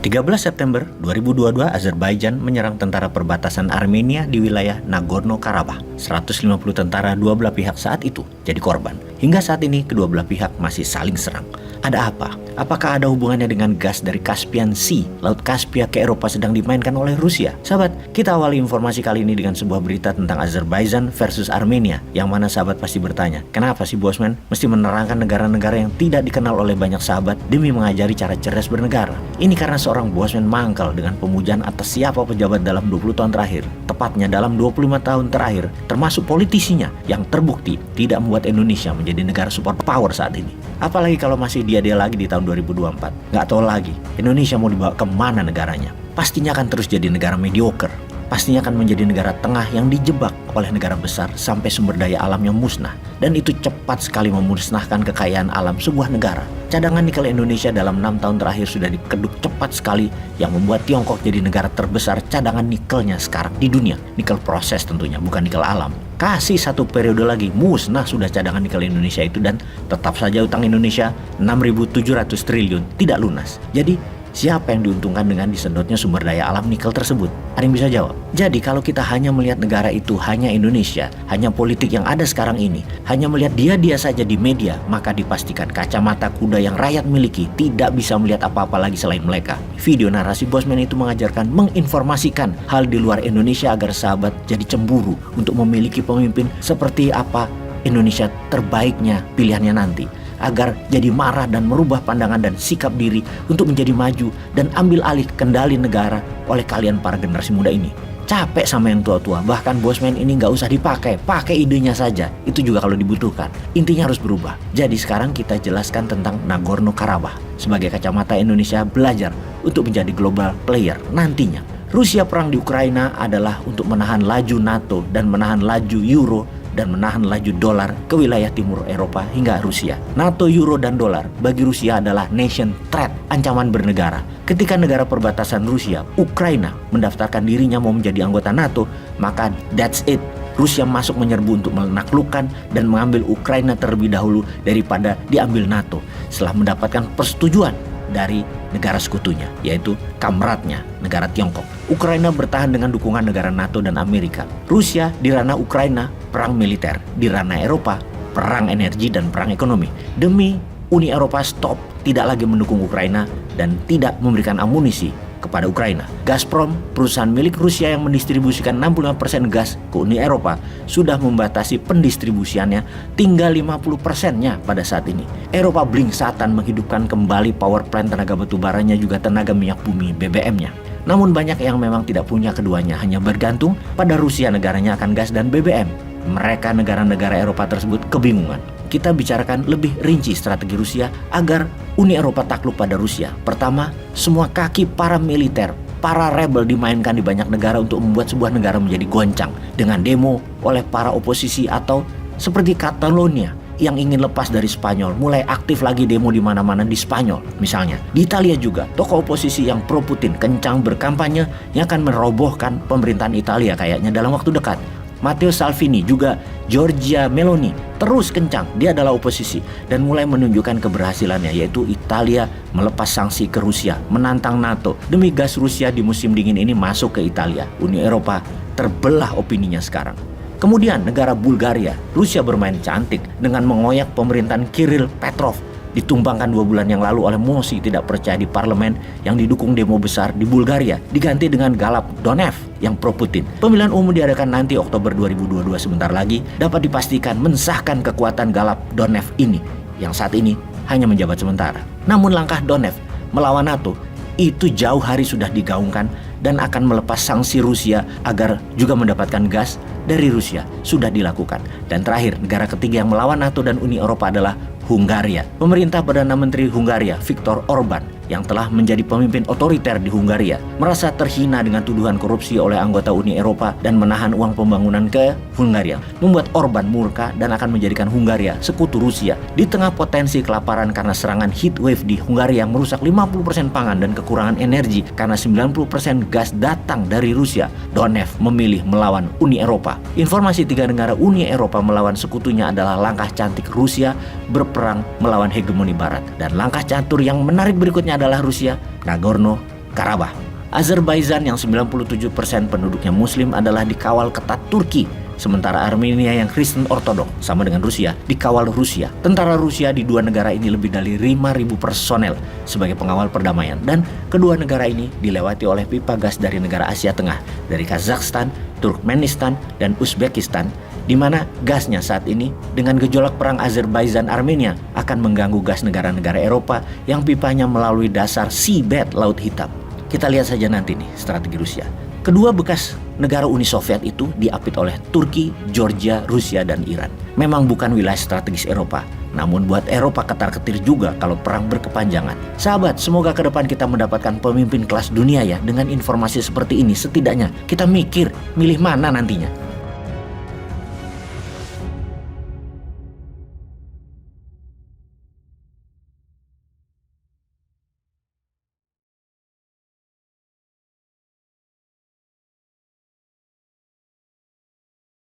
13 September 2022, Azerbaijan menyerang tentara perbatasan Armenia di wilayah Nagorno-Karabakh. 150 tentara dua belah pihak saat itu jadi korban. Hingga saat ini kedua belah pihak masih saling serang. Ada apa? Apakah ada hubungannya dengan gas dari Caspian Sea, Laut Kaspia ke Eropa sedang dimainkan oleh Rusia? Sahabat, kita awali informasi kali ini dengan sebuah berita tentang Azerbaijan versus Armenia. Yang mana sahabat pasti bertanya, kenapa sih Bosman mesti menerangkan negara-negara yang tidak dikenal oleh banyak sahabat demi mengajari cara cerdas bernegara? Ini karena seorang Bosman mangkal dengan pemujaan atas siapa pejabat dalam 20 tahun terakhir. Tepatnya dalam 25 tahun terakhir, termasuk politisinya yang terbukti tidak membuat Indonesia menjadi negara superpower saat ini. Apalagi kalau masih dia lagi di tahun 2024. Nggak tahu lagi Indonesia mau dibawa kemana negaranya. Pastinya akan terus jadi negara mediocre. Pastinya akan menjadi negara tengah yang dijebak oleh negara besar sampai sumber daya alamnya musnah. Dan itu cepat sekali memusnahkan kekayaan alam sebuah negara. Cadangan nikel Indonesia dalam 6 tahun terakhir sudah dikeduk cepat sekali, yang membuat Tiongkok jadi negara terbesar cadangan nikelnya sekarang di dunia. Nikel proses tentunya, bukan nikel alam. Kasih satu periode lagi, musnah sudah cadangan nikel Indonesia itu, dan tetap saja utang Indonesia 6.700 triliun tidak lunas. Jadi siapa yang diuntungkan dengan disedotnya sumber daya alam nikel tersebut? Ada yang bisa jawab? Jadi kalau kita hanya melihat negara itu hanya Indonesia, hanya politik yang ada sekarang ini, hanya melihat dia saja di media, maka dipastikan kacamata kuda yang rakyat miliki tidak bisa melihat apa-apa lagi selain mereka. Video narasi Bosman itu mengajarkan, menginformasikan hal di luar Indonesia agar sahabat jadi cemburu untuk memiliki pemimpin seperti apa Indonesia terbaiknya pilihannya nanti, agar jadi marah dan merubah pandangan dan sikap diri untuk menjadi maju dan ambil alih kendali negara oleh kalian para generasi muda ini. Capek sama yang tua-tua, bahkan Bosman ini nggak usah dipakai, pakai idenya saja, itu juga kalau dibutuhkan. Intinya harus berubah. Jadi sekarang kita jelaskan tentang Nagorno-Karabakh. Sebagai kacamata Indonesia belajar untuk menjadi global player nantinya. Rusia perang di Ukraina adalah untuk menahan laju NATO dan menahan laju Euro dan menahan laju dolar ke wilayah timur Eropa hingga Rusia. NATO, Euro, dan dolar bagi Rusia adalah nation threat, ancaman bernegara. Ketika negara perbatasan Rusia, Ukraina, mendaftarkan dirinya mau menjadi anggota NATO, maka that's it. Rusia masuk menyerbu untuk menaklukkan dan mengambil Ukraina terlebih dahulu daripada diambil NATO setelah mendapatkan persetujuan dari negara sekutunya, yaitu kamratnya, negara Tiongkok. Ukraina bertahan dengan dukungan negara NATO dan Amerika. Rusia di ranah Ukraina, perang militer. Di ranah Eropa, perang energi dan perang ekonomi. Demi Uni Eropa stop, tidak lagi mendukung Ukraina dan tidak memberikan amunisi kepada Ukraina. Gazprom, perusahaan milik Rusia yang mendistribusikan 65% gas ke Uni Eropa, sudah membatasi pendistribusiannya tinggal 50%-nya pada saat ini. Eropa blingsatan menghidupkan kembali power plant tenaga batubaranya juga tenaga minyak bumi BBM-nya. Namun banyak yang memang tidak punya keduanya, hanya bergantung pada Rusia negaranya akan gas dan BBM. Mereka negara-negara Eropa tersebut kebingungan. Kita bicarakan lebih rinci strategi Rusia agar Uni Eropa takluk pada Rusia. Pertama, semua kaki para militer, para rebel dimainkan di banyak negara untuk membuat sebuah negara menjadi goncang dengan demo oleh para oposisi, atau seperti Catalonia yang ingin lepas dari Spanyol, mulai aktif lagi demo di mana-mana di Spanyol. Misalnya, di Italia juga, tokoh oposisi yang pro Putin kencang berkampanye yang akan merobohkan pemerintahan Italia kayaknya dalam waktu dekat. Matteo Salvini, juga Giorgia Meloni terus kencang, dia adalah oposisi dan mulai menunjukkan keberhasilannya, yaitu Italia melepas sanksi ke Rusia, menantang NATO demi gas Rusia di musim dingin ini masuk ke Italia. Uni Eropa terbelah opininya sekarang. Kemudian negara Bulgaria, Rusia bermain cantik dengan mengoyak pemerintahan Kirill Petrov, ditumbangkan 2 bulan yang lalu oleh mosi tidak percaya di parlemen yang didukung demo besar di Bulgaria, diganti dengan Galap Donev yang pro Putin. Pemilihan umum diadakan nanti Oktober 2022, sebentar lagi dapat dipastikan mensahkan kekuatan Galap Donev ini yang saat ini hanya menjabat sementara. Namun langkah Donev melawan NATO itu jauh hari sudah digaungkan dan akan melepas sanksi Rusia agar juga mendapatkan gas dari Rusia sudah dilakukan. Dan terakhir, negara ketiga yang melawan NATO dan Uni Eropa adalah Hungaria. Pemerintah Perdana Menteri Hungaria, Viktor Orban, yang telah menjadi pemimpin otoriter di Hungaria, merasa terhina dengan tuduhan korupsi oleh anggota Uni Eropa dan menahan uang pembangunan ke Hungaria, membuat Orban murka dan akan menjadikan Hungaria sekutu Rusia. Di tengah potensi kelaparan karena serangan heat wave di Hungaria yang merusak 50% pangan dan kekurangan energi karena 90% gas datang dari Rusia, Donev memilih melawan Uni Eropa. Informasi 3 negara Uni Eropa melawan sekutunya adalah langkah cantik Rusia berperang melawan hegemoni Barat. Dan langkah catur yang menarik berikutnya adalah Rusia, Nagorno Karabakh. Azerbaijan yang 97% penduduknya muslim adalah dikawal ketat Turki, sementara Armenia yang Kristen Ortodok sama dengan Rusia dikawal Rusia. Tentara Rusia di dua negara ini lebih dari 5.000 personel sebagai pengawal perdamaian, dan kedua negara ini dilewati oleh pipa gas dari negara Asia Tengah, dari Kazakhstan, Turkmenistan, dan Uzbekistan, di mana gasnya saat ini dengan gejolak perang Azerbaijan-Armenia akan mengganggu gas negara-negara Eropa yang pipanya melalui dasar seabed Laut Hitam. Kita lihat saja nanti nih strategi Rusia. Kedua bekas negara Uni Soviet itu diapit oleh Turki, Georgia, Rusia, dan Iran. Memang bukan wilayah strategis Eropa, namun buat Eropa ketar-ketir juga kalau perang berkepanjangan. Sahabat, semoga ke depan kita mendapatkan pemimpin kelas dunia ya. Dengan informasi seperti ini, setidaknya kita mikir milih mana nantinya.